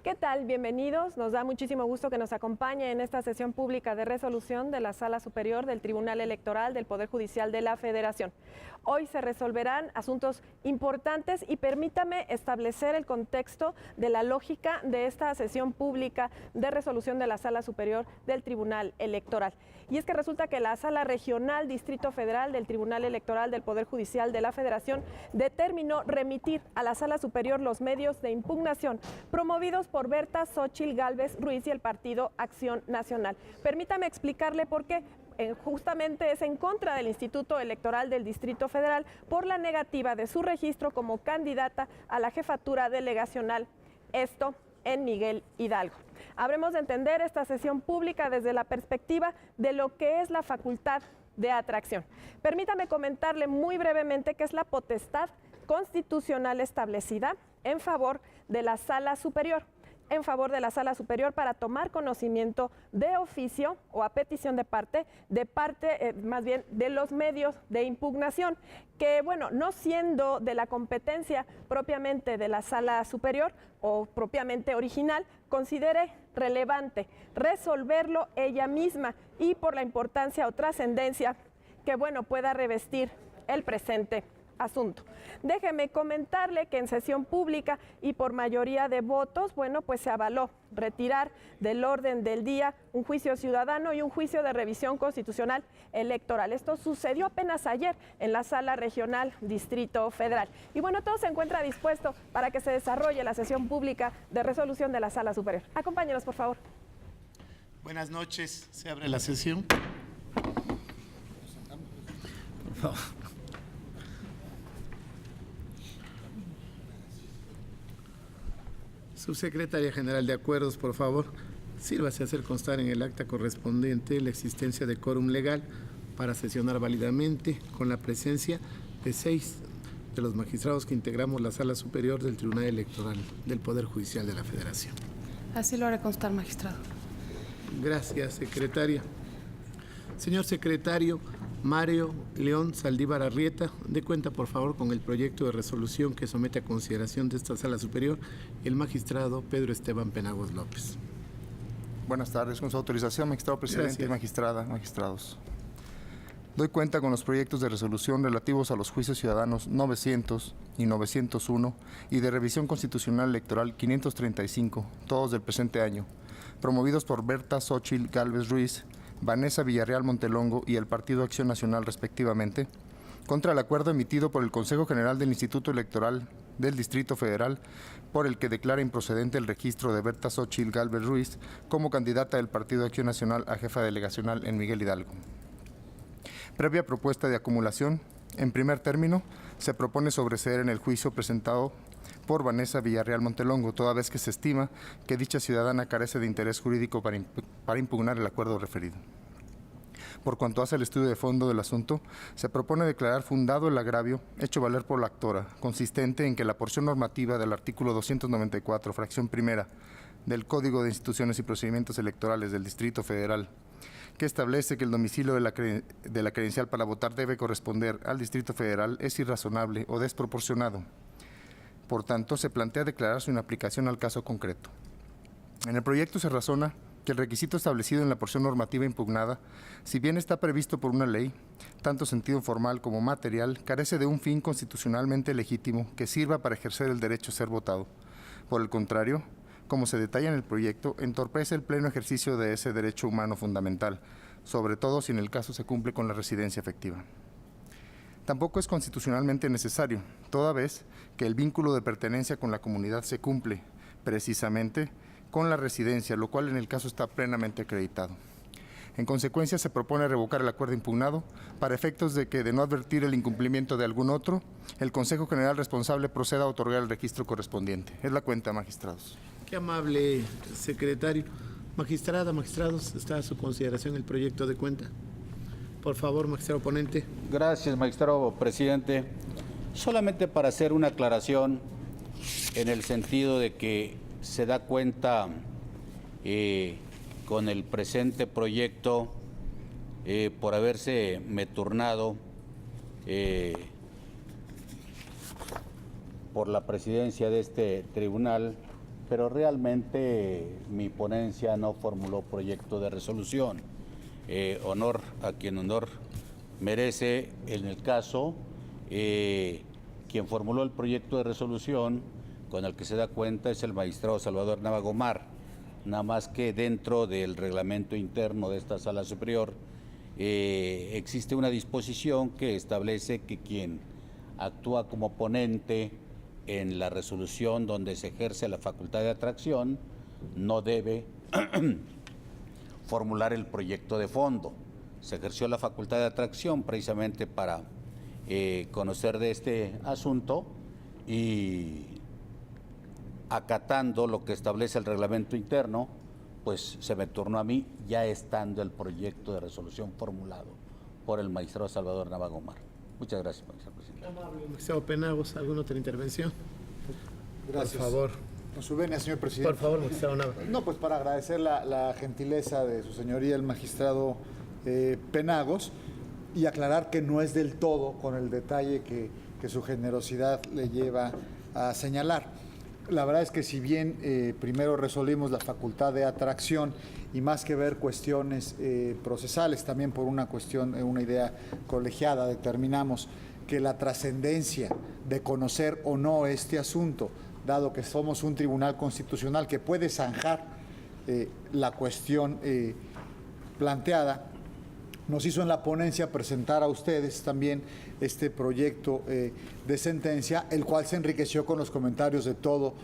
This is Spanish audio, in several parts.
¿Qué tal? Bienvenidos. Nos da muchísimo gusto que nos acompañe en esta sesión pública de resolución de la Sala Superior del Tribunal Electoral del Poder Judicial de la Federación. Hoy se resolverán asuntos importantes y permítame establecer el contexto de la lógica de esta sesión pública de resolución de la Sala Superior del Tribunal Electoral. Y es que resulta que la Sala Regional Distrito Federal del Tribunal Electoral del Poder Judicial de la Federación determinó remitir a la Sala Superior los medios de impugnación promovidos por Berta Xóchitl Gálvez Ruiz y el Partido Acción Nacional. Permítame explicarle por qué. Justamente es en contra del Instituto Electoral del Distrito Federal por la negativa de su registro como candidata a la jefatura delegacional, esto en Miguel Hidalgo. Habremos de entender esta sesión pública desde la perspectiva de lo que es la facultad de atracción. Permítame comentarle muy brevemente qué es la potestad constitucional establecida en favor de la Sala Superior. Para tomar conocimiento de oficio o a petición más bien de los medios de impugnación, que bueno, no siendo de la competencia propiamente de la Sala Superior o propiamente original, considere relevante resolverlo ella misma y por la importancia o trascendencia que bueno, pueda revestir el presente asunto. Déjeme comentarle que en sesión pública y por mayoría de votos, bueno, pues se avaló retirar del orden del día un juicio ciudadano y un juicio de revisión constitucional electoral. Esto sucedió apenas ayer en la Sala Regional Distrito Federal. Y bueno, todo se encuentra dispuesto para que se desarrolle la sesión pública de resolución de la Sala Superior. Acompáñenos, por favor. Buenas noches. Se abre la sesión. Por favor. Subsecretaria General de Acuerdos, por favor, sírvase a hacer constar en el acta correspondiente la existencia de quórum legal para sesionar válidamente con la presencia de 6 de los magistrados que integramos la Sala Superior del Tribunal Electoral del Poder Judicial de la Federación. Así lo haré constar, magistrado. Gracias, secretaria. Señor secretario Mario León Saldívar Arrieta, dé cuenta, por favor, con el proyecto de resolución que somete a consideración de esta Sala Superior el magistrado Pedro Esteban Penagos López. Buenas tardes. Con su autorización, magistrado presidente. Gracias. Y magistrada, magistrados. Doy cuenta con los proyectos de resolución relativos a los juicios ciudadanos 900 y 901 y de revisión constitucional electoral 535, todos del presente año, promovidos por Berta Xóchitl Gálvez Ruiz, Vanessa Villarreal Montelongo y el Partido Acción Nacional, respectivamente, contra el acuerdo emitido por el Consejo General del Instituto Electoral del Distrito Federal, por el que declara improcedente el registro de Berta Xóchitl Gálvez Ruiz como candidata del Partido Acción Nacional a jefa delegacional en Miguel Hidalgo. Previa propuesta de acumulación, en primer término, se propone sobreseer en el juicio presentado por Vanessa Villarreal Montelongo, toda vez que se estima que dicha ciudadana carece de interés jurídico para impugnar el acuerdo referido. Por cuanto hace el estudio de fondo del asunto, se propone declarar fundado el agravio hecho valer por la actora, consistente en que la porción normativa del artículo 294, fracción primera, del Código de Instituciones y Procedimientos Electorales del Distrito Federal, que establece que el domicilio de la credencial para votar debe corresponder al Distrito Federal, es irrazonable o desproporcionado. Por tanto, se plantea declarar su inaplicación al caso concreto. En el proyecto se razona que el requisito establecido en la porción normativa impugnada, si bien está previsto por una ley, tanto sentido formal como material, carece de un fin constitucionalmente legítimo que sirva para ejercer el derecho a ser votado. Por el contrario, como se detalla en el proyecto, entorpece el pleno ejercicio de ese derecho humano fundamental, sobre todo si en el caso se cumple con la residencia efectiva. Tampoco es constitucionalmente necesario, toda vez que el vínculo de pertenencia con la comunidad se cumple, precisamente, con la residencia, lo cual en el caso está plenamente acreditado. En consecuencia, se propone revocar el acuerdo impugnado para efectos de que, de no advertir el incumplimiento de algún otro, el Consejo General responsable proceda a otorgar el registro correspondiente. Es la cuenta, magistrados. Qué amable, secretario. Magistrada, magistrados, está a su consideración el proyecto de cuenta. Por favor, magistrado ponente. Gracias, magistrado presidente. Solamente para hacer una aclaración en el sentido de que se da cuenta con el presente proyecto por haberse me turnado por la presidencia de este tribunal pero realmente mi ponencia no formuló proyecto de resolución. Honor a quien honor merece. En el caso, quien formuló el proyecto de resolución con el que se da cuenta es el magistrado Salvador Nava Gomar, nada más que dentro del reglamento interno de esta Sala Superior existe una disposición que establece que quien actúa como ponente en la resolución donde se ejerce la facultad de atracción no debe formular el proyecto de fondo. Se ejerció la facultad de atracción precisamente para conocer de este asunto y acatando lo que establece el reglamento interno, pues se me turnó a mí ya estando el proyecto de resolución formulado por el magistrado Salvador Nava Gomar. Muchas gracias, magistrado presidente. Magistrado Penagos, ¿alguna otra intervención? Gracias. Por favor. Con su venia, señor presidente. Por favor, magistrado Nava. No, pues para agradecer la gentileza de su señoría, el magistrado Penagos, y aclarar que no es del todo con el detalle que su generosidad le lleva a señalar. La verdad es que si bien primero resolvimos la facultad de atracción y más que ver cuestiones procesales, también por una cuestión, una idea colegiada, determinamos que la trascendencia de conocer o no este asunto, dado que somos un tribunal constitucional que puede zanjar la cuestión planteada, nos hizo en la ponencia presentar a ustedes también este proyecto de sentencia, el cual se enriqueció con los comentarios de todos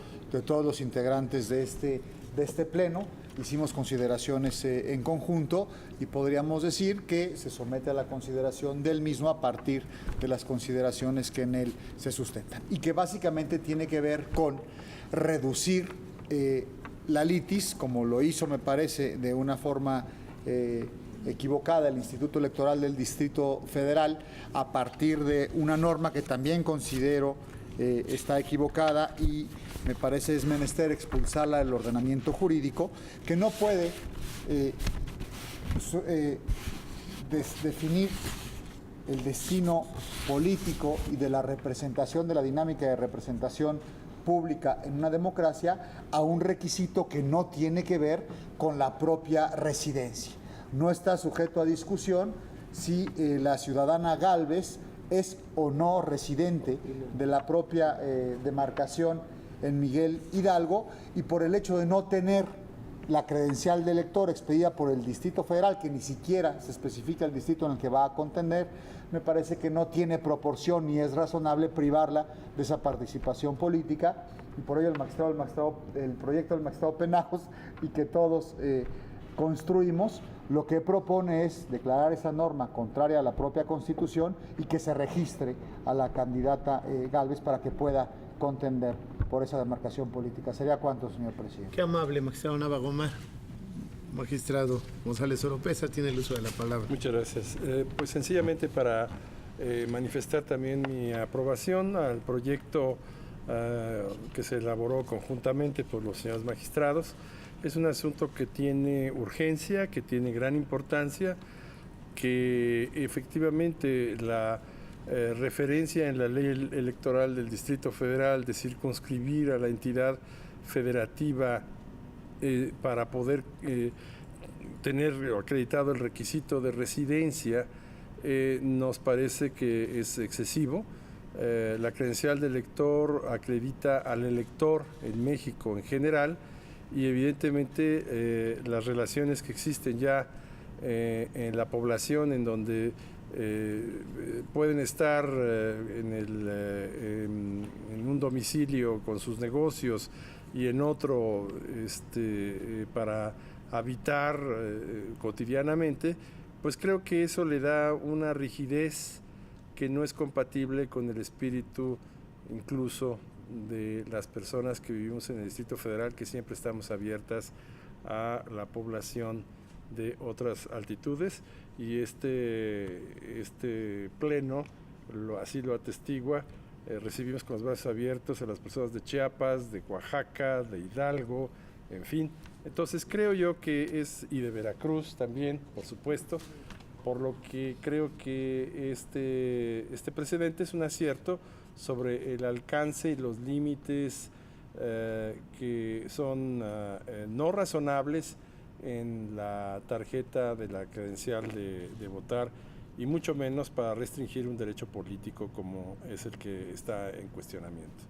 los integrantes de este pleno. Hicimos consideraciones en conjunto y podríamos decir que se somete a la consideración del mismo a partir de las consideraciones que en él se sustentan y que básicamente tiene que ver con reducir la litis, como lo hizo, me parece, de una forma equivocada el Instituto Electoral del Distrito Federal, a partir de una norma que también considero está equivocada y me parece es menester expulsarla del ordenamiento jurídico, que no puede definir el destino político y de la representación, de la dinámica de representación pública en una democracia a un requisito que no tiene que ver con la propia residencia. No está sujeto a discusión si la ciudadana Gálvez es o no residente de la propia demarcación en Miguel Hidalgo, y por el hecho de no tener la credencial de elector expedida por el Distrito Federal, que ni siquiera se especifica el distrito en el que va a contender, me parece que no tiene proporción ni es razonable privarla de esa participación política, y por ello el proyecto del magistrado Penagos y que todos construimos, lo que propone es declarar esa norma contraria a la propia Constitución y que se registre a la candidata Gálvez para que pueda contender por esa demarcación política. ¿Sería cuánto, señor presidente? Qué amable, magistrado Nava Gomar. Magistrado González Oropesa tiene el uso de la palabra. Muchas gracias. Pues sencillamente para manifestar también mi aprobación al proyecto que se elaboró conjuntamente por los señores magistrados. Es un asunto que tiene urgencia, que tiene gran importancia, que efectivamente la referencia en la ley electoral del Distrito Federal de circunscribir a la entidad federativa para poder tener acreditado el requisito de residencia nos parece que es excesivo. La credencial de elector acredita al elector en México en general, y evidentemente las relaciones que existen ya en la población, en donde pueden estar en un domicilio con sus negocios y en otro para habitar cotidianamente, pues creo que eso le da una rigidez que no es compatible con el espíritu incluso de las personas que vivimos en el Distrito Federal, que siempre estamos abiertas a la población de otras altitudes, y este pleno así lo atestigua. Recibimos con los brazos abiertos a las personas de Chiapas, de Oaxaca, de Hidalgo, en fin. Entonces creo yo que y de Veracruz también, por supuesto, por lo que creo que este precedente es un acierto sobre el alcance y los límites que son no razonables en la tarjeta de la credencial de votar, y mucho menos para restringir un derecho político como es el que está en cuestionamiento.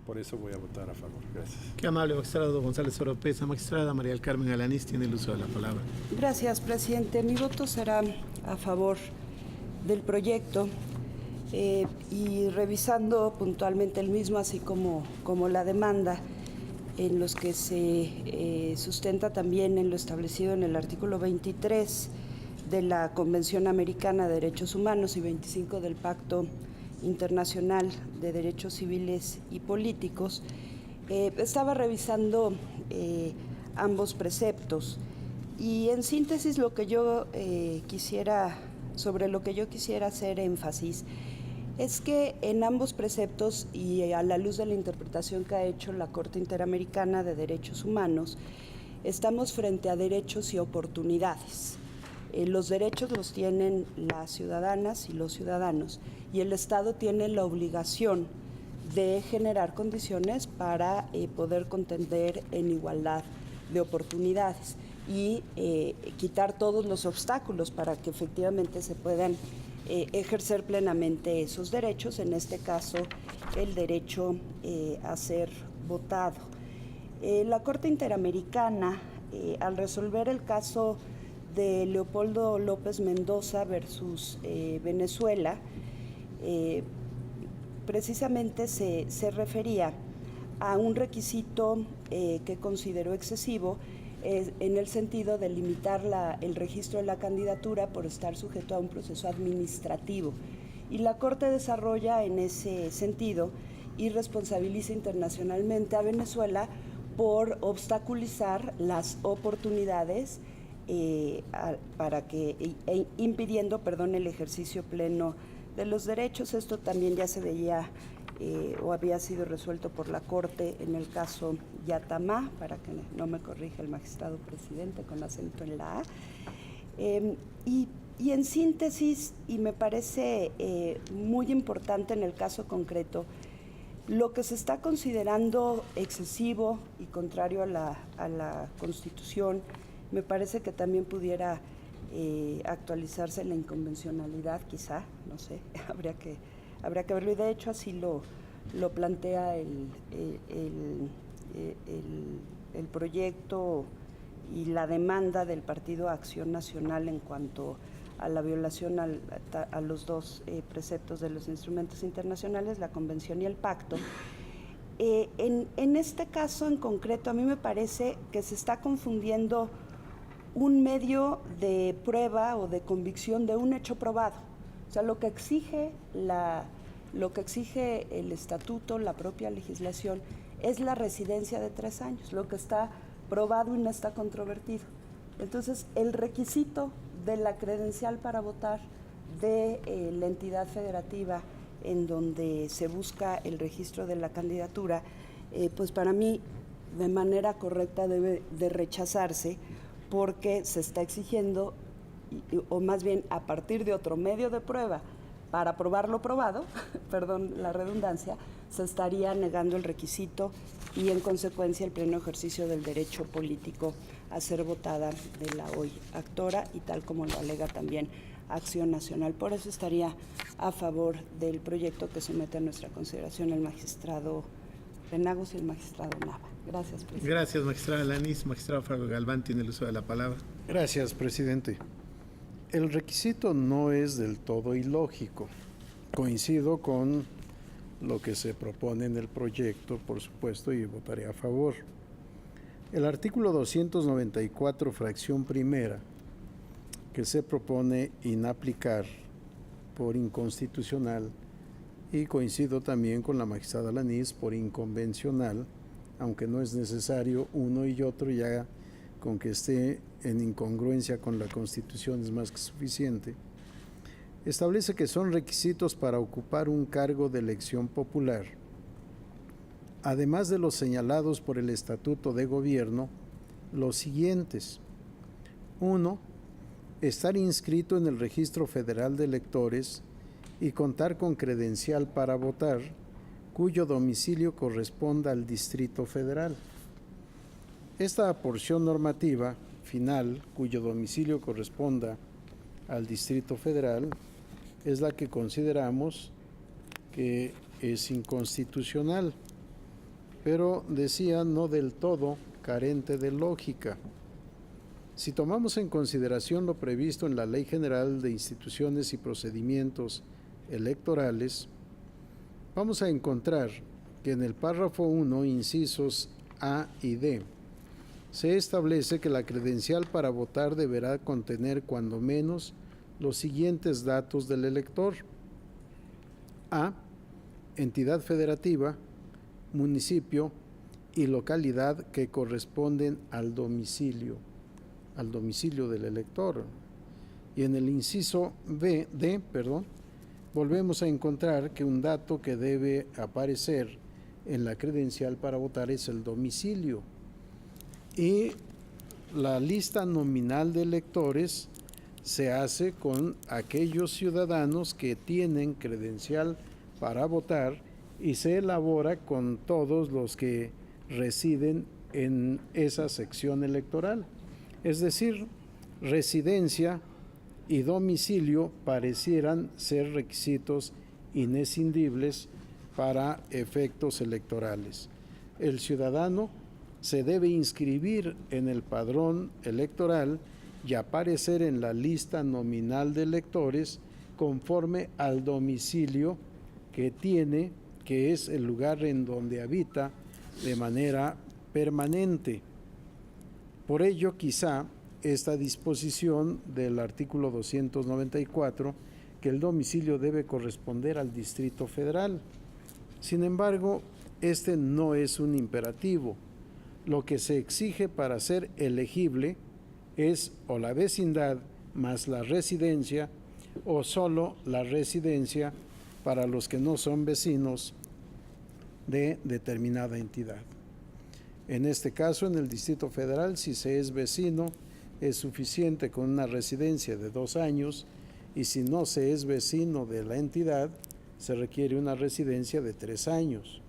Por eso voy a votar a favor. Gracias. Qué amable, magistrado González Oropesa. Magistrada María del Carmen Alanís tiene el uso de la palabra. Gracias, presidente. Mi voto será a favor del proyecto y revisando puntualmente el mismo, así como la demanda, en los que se sustenta también en lo establecido en el artículo 23 de la Convención Americana de Derechos Humanos y 25 del Pacto Internacional de Derechos Civiles y Políticos. Estaba revisando ambos preceptos y en síntesis sobre lo que yo quisiera hacer énfasis es que en ambos preceptos y a la luz de la interpretación que ha hecho la Corte Interamericana de Derechos Humanos, estamos frente a derechos y oportunidades. Los derechos los tienen las ciudadanas y los ciudadanos y el Estado tiene la obligación de generar condiciones para poder contender en igualdad de oportunidades y quitar todos los obstáculos para que efectivamente se puedan ejercer plenamente esos derechos, en este caso el derecho a ser votado. La Corte Interamericana, al resolver el caso de Leopoldo López Mendoza versus Venezuela, precisamente se refería a un requisito que consideró excesivo en el sentido de limitar el registro de la candidatura por estar sujeto a un proceso administrativo. Y la Corte desarrolla en ese sentido y responsabiliza internacionalmente a Venezuela por obstaculizar las oportunidades impidiendo el ejercicio pleno de los derechos. Esto también ya se veía o había sido resuelto por la Corte en el caso Yatamá, para que no me corrija el magistrado presidente con acento en la A. Y en síntesis, y me parece muy importante en el caso concreto, lo que se está considerando excesivo y contrario a la Constitución, me parece que también pudiera actualizarse la inconvencionalidad, quizá, no sé, habría que verlo, y de hecho así lo plantea el proyecto y la demanda del Partido Acción Nacional en cuanto a la violación a los dos preceptos de los instrumentos internacionales, la Convención y el Pacto. En este caso en concreto, a mí me parece que se está confundiendo un medio de prueba o de convicción de un hecho probado. O sea, lo que exige el estatuto, la propia legislación, es la residencia de 3 años, lo que está probado y no está controvertido. Entonces, el requisito de la credencial para votar de la entidad federativa en donde se busca el registro de la candidatura, pues para mí, de manera correcta, debe de rechazarse, porque se está exigiendo, o más bien a partir de otro medio de prueba, para probar lo probado, perdón la redundancia, se estaría negando el requisito y en consecuencia el pleno ejercicio del derecho político a ser votada de la hoy actora, y tal como lo alega también Acción Nacional. Por eso estaría a favor del proyecto que somete a nuestra consideración el magistrado Penagos y el magistrado Nava. Gracias, presidente. Gracias, magistrada Alanís. Magistrado Franco Galván tiene el uso de la palabra. Gracias, presidente. El requisito no es del todo ilógico. Coincido con lo que se propone en el proyecto, por supuesto, y votaré a favor. El artículo 294, fracción primera, que se propone inaplicar por inconstitucional, y coincido también con la magistrada Alanís por inconvencional, aunque no es necesario uno y otro, ya con que esté en incongruencia con la Constitución es más que suficiente. Establece que son requisitos para ocupar un cargo de elección popular, además de los señalados por el Estatuto de Gobierno, los siguientes. 1. Estar inscrito en el Registro Federal de Electores y contar con credencial para votar, cuyo domicilio corresponda al Distrito Federal. Esta porción normativa final, cuyo domicilio corresponda al Distrito Federal, es la que consideramos que es inconstitucional, pero decía no del todo carente de lógica. Si tomamos en consideración lo previsto en la Ley General de Instituciones y Procedimientos Electorales, vamos a encontrar que en el párrafo 1, incisos A y D, se establece que la credencial para votar deberá contener cuando menos los siguientes datos del elector: A, entidad federativa, municipio y localidad que corresponden al domicilio del elector. Y en el inciso D, volvemos a encontrar que un dato que debe aparecer en la credencial para votar es el domicilio. Y la lista nominal de electores se hace con aquellos ciudadanos que tienen credencial para votar y se elabora con todos los que residen en esa sección electoral. Es decir, residencia y domicilio parecieran ser requisitos inescindibles para efectos electorales. El ciudadano se debe inscribir en el padrón electoral y aparecer en la lista nominal de electores conforme al domicilio que tiene, que es el lugar en donde habita de manera permanente. Por ello, quizá esta disposición del artículo 294, que el domicilio debe corresponder al Distrito Federal. Sin embargo, este no es un imperativo. Lo que se exige para ser elegible es o la vecindad más la residencia o solo la residencia para los que no son vecinos de determinada entidad. En este caso, en el Distrito Federal, si se es vecino, es suficiente con una residencia de 2 años, y si no se es vecino de la entidad, se requiere una residencia de 3 años.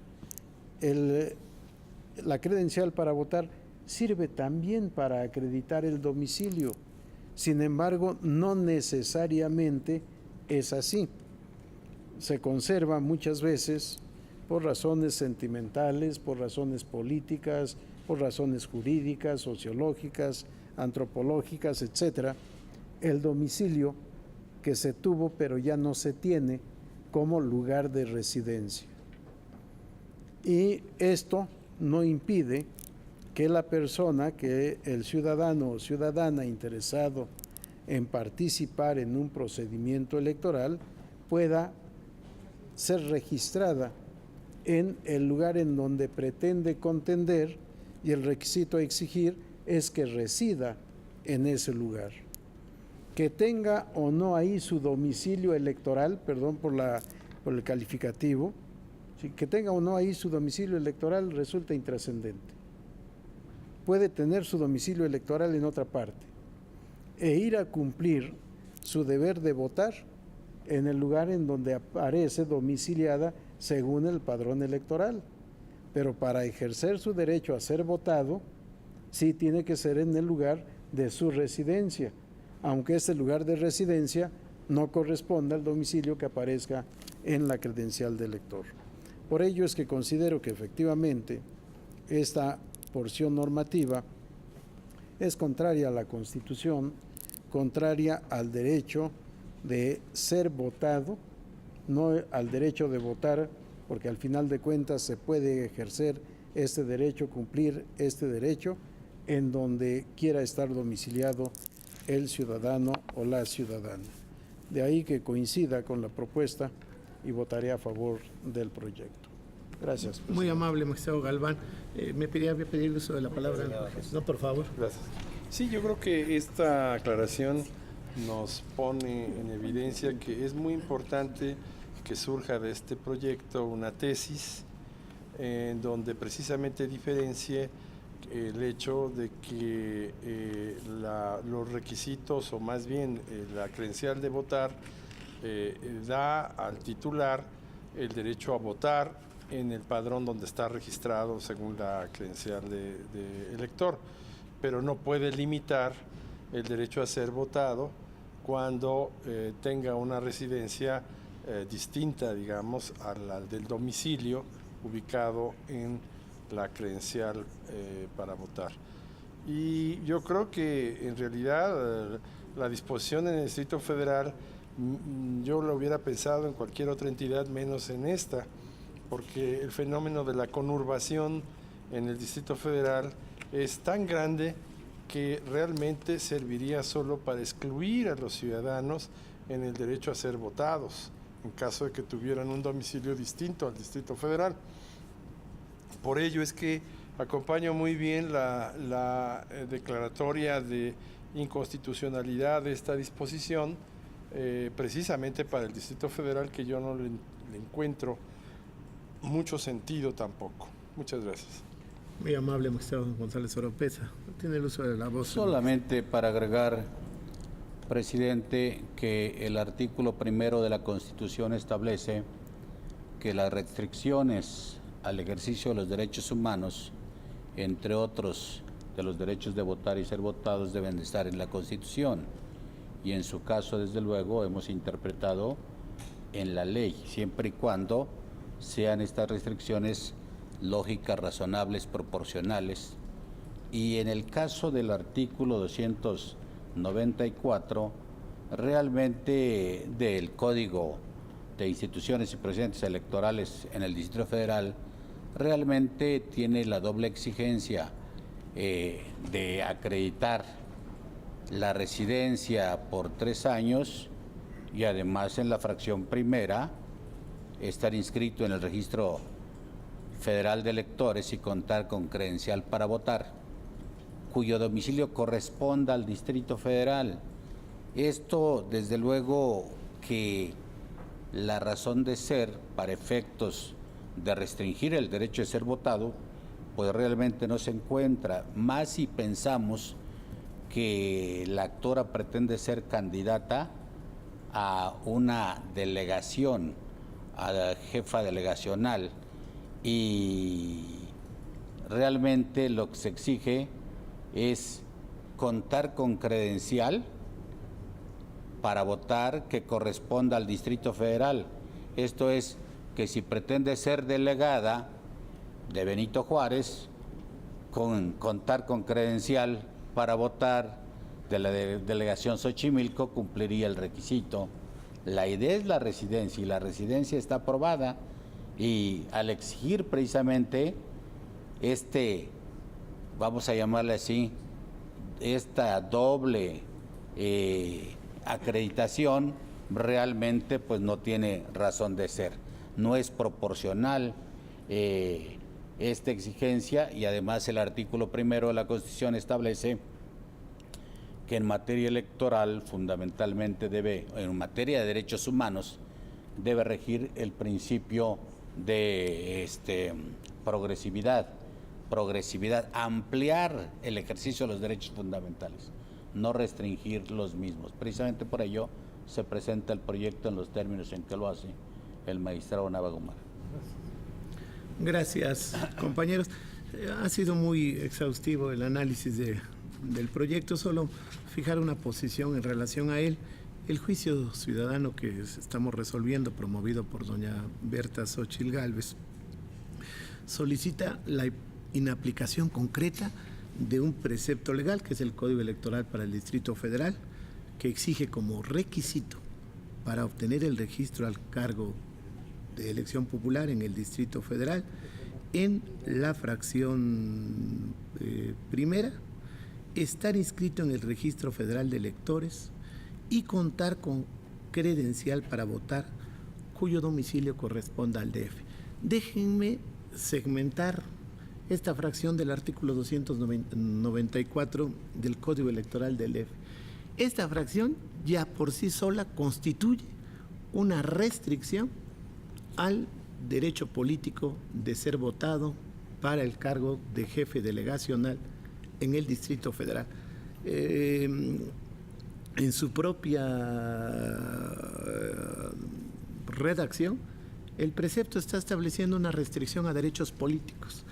La credencial para votar sirve también para acreditar el domicilio. Sin embargo, no necesariamente es así. Se conserva muchas veces por razones sentimentales, por razones políticas, por razones jurídicas, sociológicas, antropológicas, etcétera, el domicilio que se tuvo pero ya no se tiene como lugar de residencia. Y esto no impide que la persona, que el ciudadano o ciudadana interesado en participar en un procedimiento electoral pueda ser registrada en el lugar en donde pretende contender, y el requisito a exigir es que resida en ese lugar. Que tenga o no ahí su domicilio electoral, perdón por el calificativo, que tenga o no ahí su domicilio electoral resulta intrascendente. Puede tener su domicilio electoral en otra parte e ir a cumplir su deber de votar en el lugar en donde aparece domiciliada según el padrón electoral. Pero para ejercer su derecho a ser votado, sí tiene que ser en el lugar de su residencia, aunque este lugar de residencia no corresponda al domicilio que aparezca en la credencial de elector. Por ello es que considero que efectivamente esta porción normativa es contraria a la Constitución, contraria al derecho de ser votado, no al derecho de votar, porque al final de cuentas se puede ejercer este derecho, cumplir este derecho en donde quiera estar domiciliado el ciudadano o la ciudadana. De ahí que coincida con la propuesta y votaré a favor del proyecto. Gracias, presidente. Muy amable, magistrado Galván. Me pedía el uso de la palabra. No, por favor. Gracias. Sí, yo creo que esta aclaración nos pone en evidencia que es muy importante que surja de este proyecto una tesis en donde precisamente diferencie el hecho de que los requisitos, o más bien la credencial de votar, da al titular el derecho a votar en el padrón donde está registrado según la credencial de elector, pero no puede limitar el derecho a ser votado cuando tenga una residencia distinta, digamos, a la del domicilio ubicado en la credencial para votar. Y yo creo que en realidad la disposición en el Distrito Federal, yo lo hubiera pensado en cualquier otra entidad menos en esta, porque el fenómeno de la conurbación en el Distrito Federal es tan grande que realmente serviría solo para excluir a los ciudadanos en el derecho a ser votados, en caso de que tuvieran un domicilio distinto al Distrito Federal. Por ello es que acompaño muy bien la declaratoria de inconstitucionalidad de esta disposición, precisamente para el Distrito Federal, que yo no le encuentro mucho sentido tampoco. Muchas gracias. Muy amable, magistrado González Oropeza. Tiene el uso de la voz. Solamente para agregar, presidente, que el artículo 1 de la Constitución establece que las restricciones al ejercicio de los derechos humanos, entre otros de los derechos de votar y ser votados, deben de estar en la Constitución. Y en su caso, desde luego, hemos interpretado en la ley, siempre y cuando sean estas restricciones lógicas, razonables, proporcionales. Y en el caso del artículo 294, realmente del Código de Instituciones y Procedimientos Electorales en el Distrito Federal, realmente tiene la doble exigencia de acreditar la residencia por 3 años y además en la fracción primera estar inscrito en el Registro Federal de Electores y contar con credencial para votar, cuyo domicilio corresponda al Distrito Federal. Esto, desde luego, que la razón de ser para efectos de restringir el derecho de ser votado, pues realmente no se encuentra, más si pensamos que la actora pretende ser candidata a una delegación, a la jefa delegacional, y realmente lo que se exige es contar con credencial para votar que corresponda al Distrito Federal. Esto es, que si pretende ser delegada de Benito Juárez, contar con credencial para votar de la delegación Xochimilco cumpliría el requisito. La idea es la residencia, y la residencia está aprobada, y al exigir precisamente vamos a llamarle así, esta doble acreditación, realmente pues no tiene razón de ser. No es proporcional esta exigencia, y además el artículo 1 de la Constitución establece que en materia electoral fundamentalmente en materia de derechos humanos, debe regir el principio de progresividad, ampliar el ejercicio de los derechos fundamentales, no restringir los mismos. Precisamente por ello se presenta el proyecto en los términos en que lo hace el magistrado Nava Gomara. Gracias, compañeros. Ha sido muy exhaustivo el análisis del proyecto, solo fijar una posición en relación a él. El juicio ciudadano que estamos resolviendo, promovido por doña Berta Xóchitl Gálvez, solicita la inaplicación concreta de un precepto legal, que es el Código Electoral para el Distrito Federal, que exige como requisito para obtener el registro al cargo de elección popular en el Distrito Federal, en la fracción primera, estar inscrito en el Registro Federal de Electores y contar con credencial para votar cuyo domicilio corresponda al DF. Déjenme segmentar esta fracción del artículo 294 del Código Electoral del DF. Esta fracción ya por sí sola constituye una restricción al derecho político de ser votado para el cargo de jefe delegacional en el Distrito Federal. En su propia redacción, El precepto está estableciendo una restricción a derechos políticos,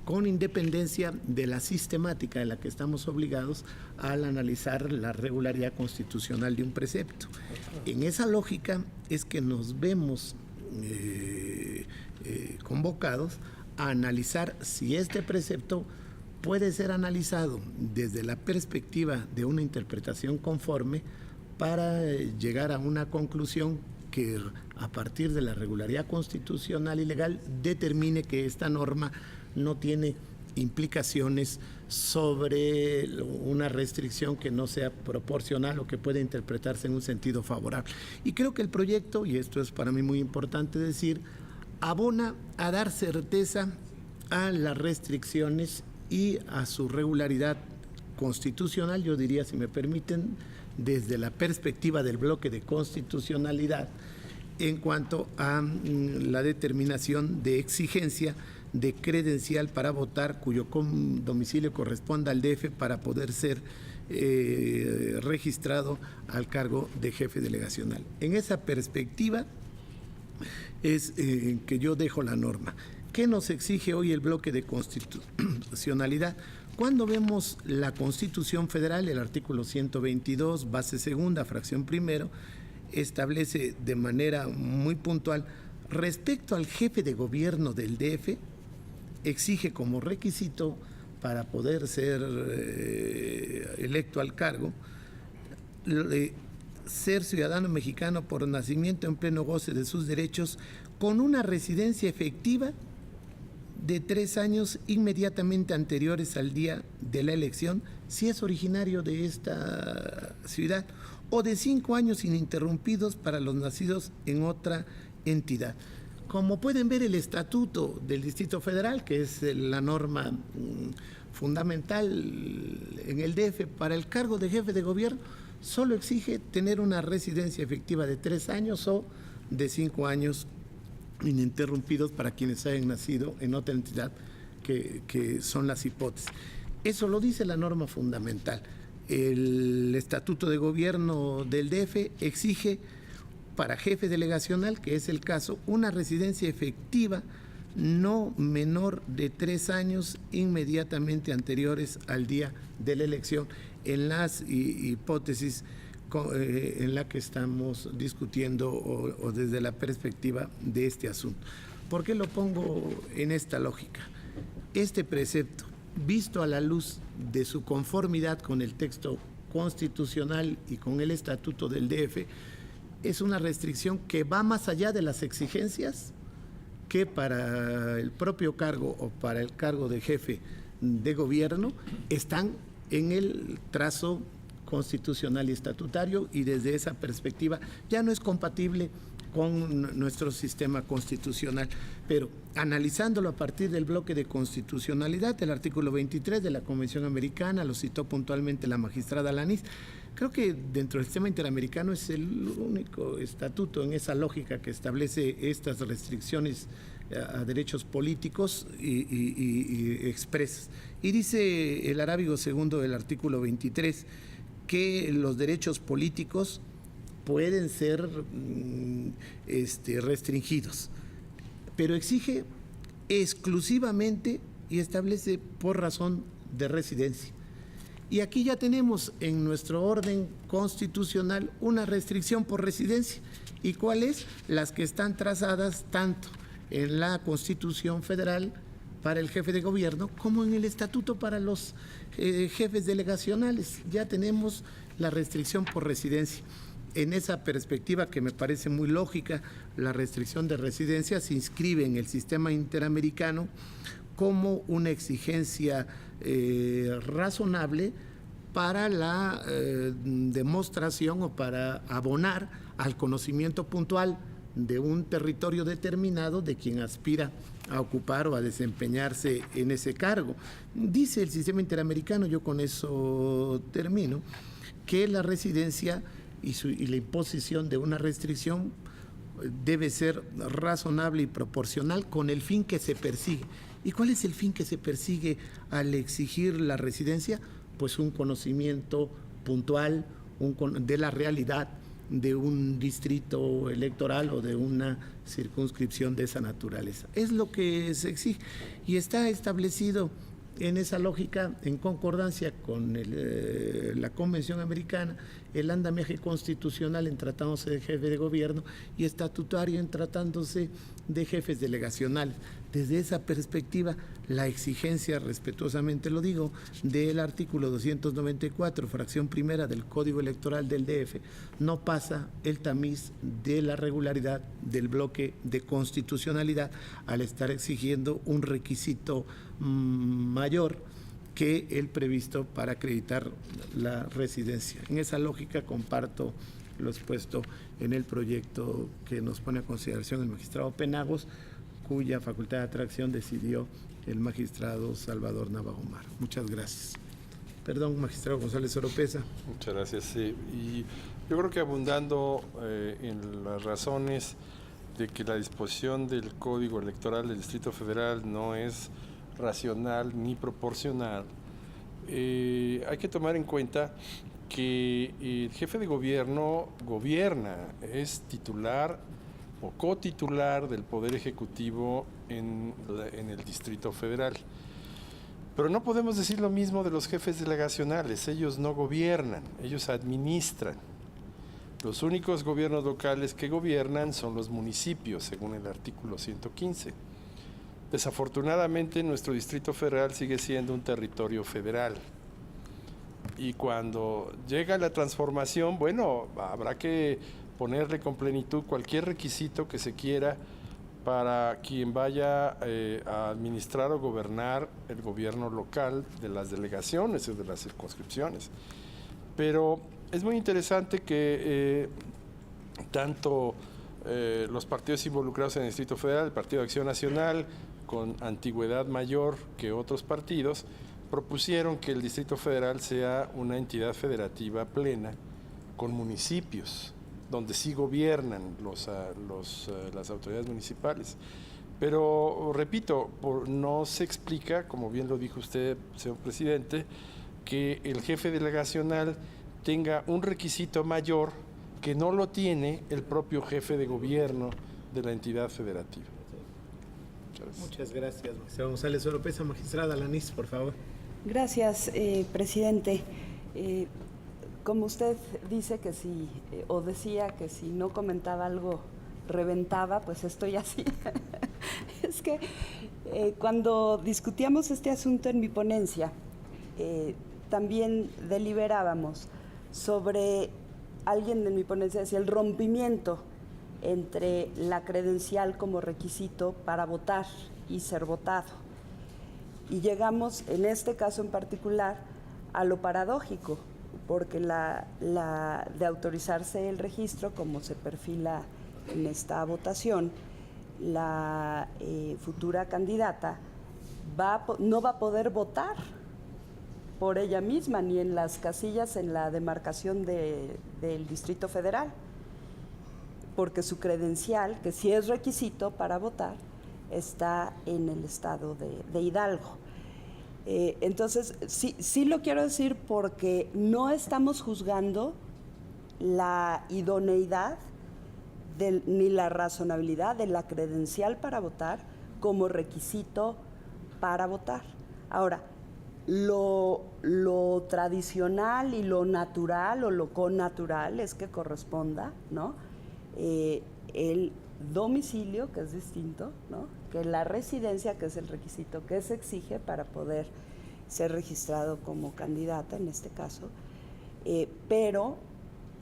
con independencia de la sistemática de la que estamos obligados al analizar la regularidad constitucional de un precepto. En esa lógica es que nos vemos convocados a analizar si este precepto puede ser analizado desde la perspectiva de una interpretación conforme para llegar a una conclusión que a partir de la regularidad constitucional y legal determine que esta norma no tiene implicaciones sobre una restricción que no sea proporcional o que pueda interpretarse en un sentido favorable. Y creo que el proyecto, y esto es para mí muy importante decir, abona a dar certeza a las restricciones y a su regularidad constitucional, yo diría, si me permiten, desde la perspectiva del bloque de constitucionalidad en cuanto a la determinación de exigencia de credencial para votar cuyo domicilio corresponda al DF para poder ser registrado al cargo de jefe delegacional. En esa perspectiva es que yo dejo la norma. ¿Qué nos exige hoy el bloque de constitucionalidad? Cuando vemos la Constitución Federal, el artículo 122, base segunda, fracción primero, establece de manera muy puntual respecto al jefe de gobierno del DF, exige como requisito para poder ser electo al cargo, ser ciudadano mexicano por nacimiento en pleno goce de sus derechos, con una residencia efectiva de 3 años inmediatamente anteriores al día de la elección, si es originario de esta ciudad, o de 5 años ininterrumpidos para los nacidos en otra entidad. Como pueden ver, el Estatuto del Distrito Federal, que es la norma fundamental en el DF para el cargo de jefe de gobierno, solo exige tener una residencia efectiva de 3 años o de 5 años ininterrumpidos para quienes hayan nacido en otra entidad, que son las hipótesis. Eso lo dice la norma fundamental. El Estatuto de Gobierno del DF exige para jefe delegacional, que es el caso, una residencia efectiva no menor de 3 años inmediatamente anteriores al día de la elección en las hipótesis en la que estamos discutiendo o desde la perspectiva de este asunto. ¿Por qué lo pongo en esta lógica? Este precepto, visto a la luz de su conformidad con el texto constitucional y con el Estatuto del DF, es una restricción que va más allá de las exigencias que para el propio cargo o para el cargo de jefe de gobierno están en el trazo constitucional y estatutario, y desde esa perspectiva ya no es compatible con nuestro sistema constitucional. Pero analizándolo a partir del bloque de constitucionalidad, el artículo 23 de la Convención Americana, lo citó puntualmente la magistrada Lanis, creo que dentro del sistema interamericano es el único estatuto en esa lógica que establece estas restricciones a derechos políticos y expresas. Y dice el arábigo segundo del artículo 23 que los derechos políticos pueden ser restringidos, pero exige exclusivamente y establece por razón de residencia. Y aquí ya tenemos en nuestro orden constitucional una restricción por residencia. ¿Y cuáles? Las que están trazadas tanto en la Constitución Federal para el jefe de gobierno como en el Estatuto para los jefes delegacionales. Ya tenemos la restricción por residencia. En esa perspectiva, que me parece muy lógica, la restricción de residencia se inscribe en el sistema interamericano como una exigencia razonable para la demostración o para abonar al conocimiento puntual de un territorio determinado de quien aspira a ocupar o a desempeñarse en ese cargo. Dice el sistema interamericano, yo con eso termino, que la residencia y la imposición de una restricción debe ser razonable y proporcional con el fin que se persigue. ¿Y cuál es el fin que se persigue al exigir la residencia? Pues un conocimiento puntual de la realidad de un distrito electoral o de una circunscripción de esa naturaleza. Es lo que se exige y está establecido en esa lógica, en concordancia con la Convención Americana, el andamiaje constitucional en tratándose de jefe de gobierno y estatutario en tratándose de jefes delegacionales. Desde esa perspectiva, la exigencia, respetuosamente lo digo, del artículo 294, fracción primera del Código Electoral del DF, no pasa el tamiz de la regularidad del bloque de constitucionalidad al estar exigiendo un requisito mayor que el previsto para acreditar la residencia. En esa lógica comparto lo expuesto en el proyecto que nos pone a consideración el magistrado Penagos, cuya facultad de atracción decidió el magistrado Salvador Navajomar. Muchas gracias. Perdón, magistrado González Oropesa. Muchas gracias. Sí. Y yo creo que abundando en las razones de que la disposición del Código Electoral del Distrito Federal no es racional ni proporcional, hay que tomar en cuenta que el jefe de gobierno gobierna, es titular o cotitular del Poder Ejecutivo en el Distrito Federal. Pero no podemos decir lo mismo de los jefes delegacionales, ellos no gobiernan, ellos administran. Los únicos gobiernos locales que gobiernan son los municipios, según el artículo 115. Desafortunadamente, nuestro Distrito Federal sigue siendo un territorio federal. Y cuando llega la transformación, bueno, habrá que ponerle con plenitud cualquier requisito que se quiera para quien vaya a administrar o gobernar el gobierno local de las delegaciones o de las circunscripciones. Pero es muy interesante que tanto los partidos involucrados en el Distrito Federal, el Partido de Acción Nacional, con antigüedad mayor que otros partidos, propusieron que el Distrito Federal sea una entidad federativa plena con municipios, donde sí gobiernan las autoridades municipales. Pero, repito, no se explica, como bien lo dijo usted, señor presidente, que el jefe delegacional tenga un requisito mayor que no lo tiene el propio jefe de gobierno de la entidad federativa. Muchas gracias, magistrado González Oropesa. Magistrada Alanís, por favor. Gracias, presidente. Como usted dice que si, o decía que si no comentaba algo reventaba, pues estoy así. Es que cuando discutíamos este asunto en mi ponencia, también deliberábamos sobre, alguien en mi ponencia decía, el rompimiento entre la credencial como requisito para votar y ser votado. Y llegamos, en este caso en particular, a lo paradójico, porque de autorizarse el registro, como se perfila en esta votación, la futura candidata no va a poder votar por ella misma, ni en las casillas en la demarcación del Distrito Federal, porque su credencial, que sí es requisito para votar, está en el estado de Hidalgo. Entonces, sí lo quiero decir porque no estamos juzgando la idoneidad ni la razonabilidad de la credencial para votar como requisito para votar. Ahora, lo tradicional y lo natural o lo connatural es que corresponda, ¿no?, el domicilio, que es distinto, ¿no?, que la residencia, que es el requisito que se exige para poder ser registrado como candidata en este caso, pero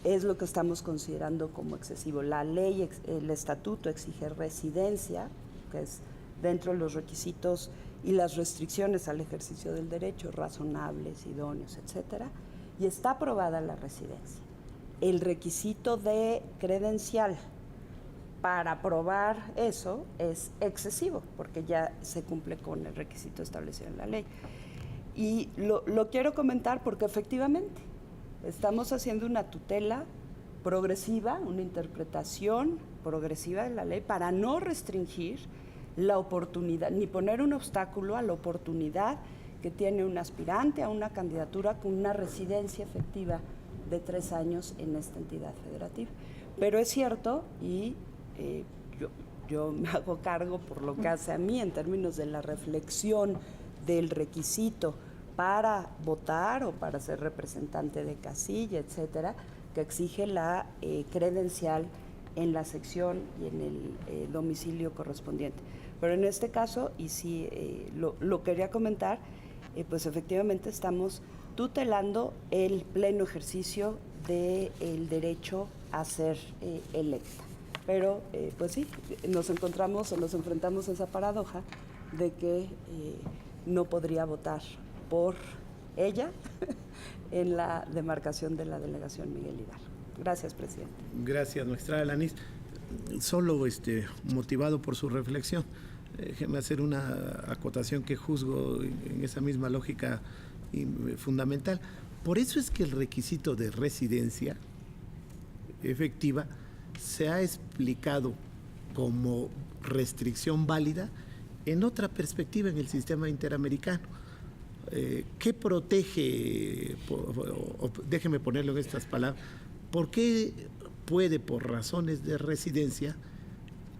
es lo que estamos considerando como excesivo. La ley, el estatuto exige residencia, que es dentro de los requisitos y las restricciones al ejercicio del derecho, razonables, idóneos, etcétera, y está aprobada la residencia. El requisito de credencial para aprobar eso es excesivo, porque ya se cumple con el requisito establecido en la ley. Y lo quiero comentar porque efectivamente estamos haciendo una tutela progresiva, una interpretación progresiva de la ley para no restringir la oportunidad, ni poner un obstáculo a la oportunidad que tiene un aspirante a una candidatura con una residencia efectiva de 3 años en esta entidad federativa. Pero es cierto, y yo me hago cargo por lo que hace a mí en términos de la reflexión del requisito para votar o para ser representante de casilla, etcétera, que exige la credencial en la sección y en el domicilio correspondiente. Pero en este caso, y sí lo quería comentar, pues efectivamente estamos tutelando el pleno ejercicio del derecho a ser electa. Pero, pues sí, nos enfrentamos a esa paradoja de que no podría votar por ella en la demarcación de la delegación Miguel Hidalgo. Gracias, presidente. Gracias, magistrada Alanis. Solo motivado por su reflexión, déjeme hacer una acotación que juzgo en esa misma lógica fundamental. Por eso es que el requisito de residencia efectiva se ha explicado como restricción válida en otra perspectiva en el sistema interamericano. ¿Qué protege? Déjeme ponerlo en estas palabras. ¿Por qué puede, por razones de residencia,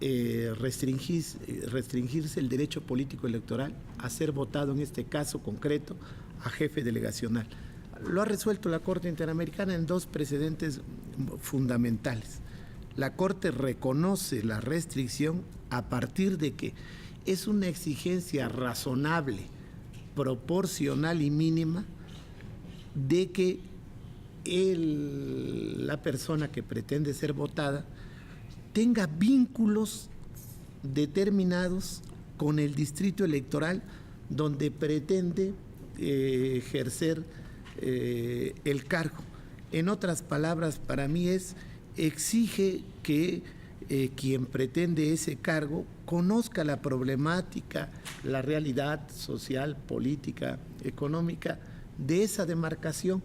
restringirse el derecho político electoral a ser votado, en este caso concreto, a jefe delegacional? Lo ha resuelto la Corte Interamericana en 2 precedentes fundamentales. La Corte reconoce la restricción a partir de que es una exigencia razonable, proporcional y mínima de que la persona que pretende ser votada tenga vínculos determinados con el distrito electoral donde pretende ejercer el cargo. En otras palabras, para mí exige que quien pretende ese cargo conozca la problemática, la realidad social, política, económica de esa demarcación,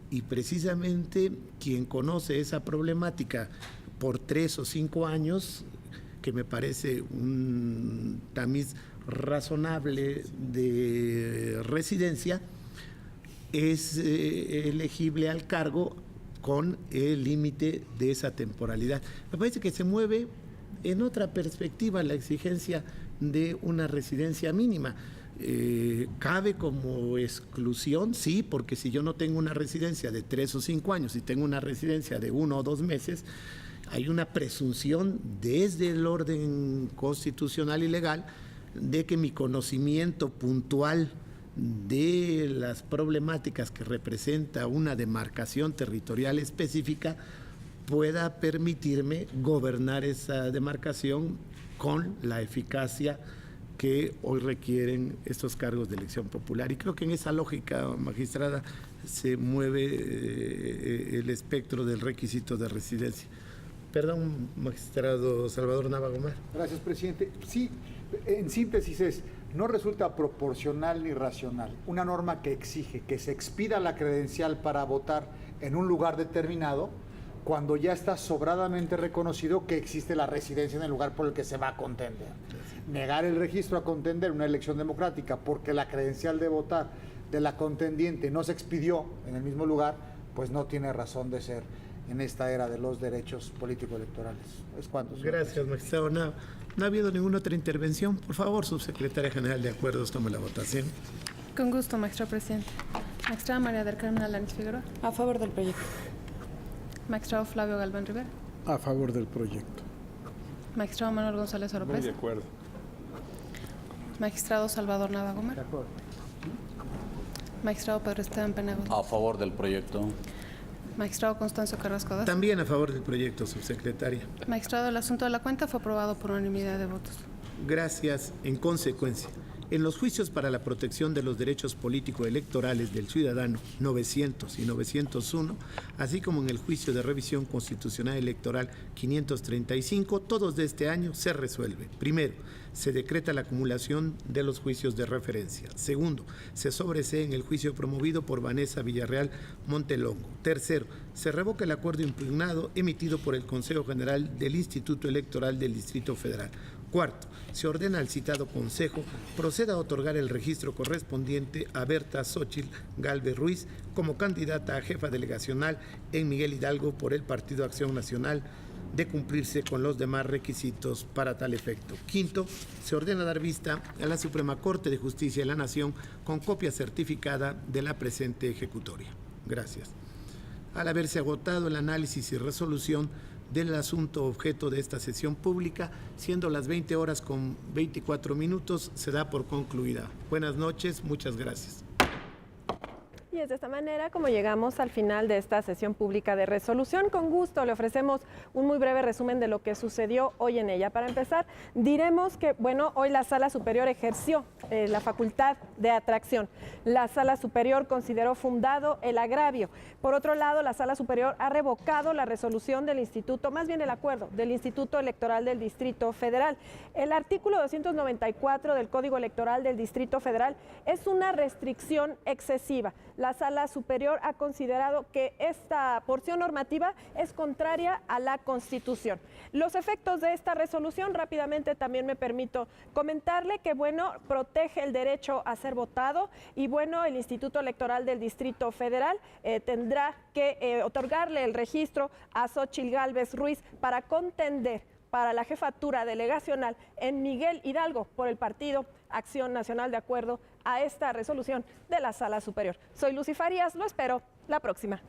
y precisamente quien conoce esa problemática por 3 o 5 años, que me parece un tamiz razonable de residencia, es elegible al cargo con el límite de esa temporalidad. Me parece que se mueve en otra perspectiva la exigencia de una residencia mínima. ¿Cabe como exclusión? Sí, porque si yo no tengo una residencia de 3 o 5 años y tengo una residencia de 1 o 2 meses, hay una presunción desde el orden constitucional y legal de que mi conocimiento puntual de las problemáticas que representa una demarcación territorial específica pueda permitirme gobernar esa demarcación con la eficacia que hoy requieren estos cargos de elección popular. Y creo que en esa lógica, magistrada, se mueve el espectro del requisito de residencia. Perdón, magistrado Salvador Nava Gómez. Gracias, presidente. Sí, en síntesis no resulta proporcional ni racional una norma que exige que se expida la credencial para votar en un lugar determinado cuando ya está sobradamente reconocido que existe la residencia en el lugar por el que se va a contender. Negar el registro a contender una elección democrática porque la credencial de votar de la contendiente no se expidió en el mismo lugar, pues no tiene razón de ser en esta era de los derechos político-electorales. ¿Es cuánto? Gracias, magistrado. No ha habido ninguna otra intervención. Por favor, subsecretaria general de Acuerdos, tome la votación. Con gusto, magistrado presidente. Magistrada María del Carmen Alanis Figueroa. A favor del proyecto. Magistrado Flavio Galván Rivera. A favor del proyecto. Magistrado Manuel González Muy Oropesa. de acuerdo. Magistrado Salvador Nava Gómez. De acuerdo. Magistrado Pedro Esteban Penagos. A favor del proyecto. Magistrado Constancio Carrasco Daz. También a favor del proyecto, subsecretaria. Magistrado, el asunto de la cuenta fue aprobado por unanimidad de votos. Gracias. En consecuencia, en los juicios para la protección de los derechos político-electorales del ciudadano 900 y 901, así como en el juicio de revisión constitucional electoral 535, todos de este año se resuelve. Primero, se decreta la acumulación de los juicios de referencia. Segundo, se sobresee en el juicio promovido por Vanessa Villarreal Montelongo. Tercero, se revoca el acuerdo impugnado emitido por el Consejo General del Instituto Electoral del Distrito Federal. Cuarto, se ordena al citado Consejo proceda a otorgar el registro correspondiente a Berta Xóchitl Gálvez Ruiz como candidata a jefa delegacional en Miguel Hidalgo por el Partido Acción Nacional, de cumplirse con los demás requisitos para tal efecto. Quinto, se ordena dar vista a la Suprema Corte de Justicia de la Nación con copia certificada de la presente ejecutoria. Gracias. Al haberse agotado el análisis y resolución del asunto objeto de esta sesión pública, siendo las 20:24, se da por concluida. Buenas noches, muchas gracias. Y es de esta manera como llegamos al final de esta sesión pública de resolución. Con gusto le ofrecemos un muy breve resumen de lo que sucedió hoy en ella. Para empezar, diremos que, hoy la Sala Superior ejerció la facultad de atracción. La Sala Superior consideró fundado el agravio. Por otro lado, la Sala Superior ha revocado la resolución del Instituto, más bien el acuerdo del Instituto Electoral del Distrito Federal. El artículo 294 del Código Electoral del Distrito Federal es una restricción excesiva. La Sala Superior ha considerado que esta porción normativa es contraria a la Constitución. Los efectos de esta resolución, rápidamente también me permito comentarle que, protege el derecho a ser votado y, el Instituto Electoral del Distrito Federal tendrá que otorgarle el registro a Xóchitl Gálvez Ruiz para contender para la jefatura delegacional en Miguel Hidalgo por el Partido Acción Nacional, de acuerdo a esta resolución de la Sala Superior. Soy Lucy Farías, lo espero la próxima.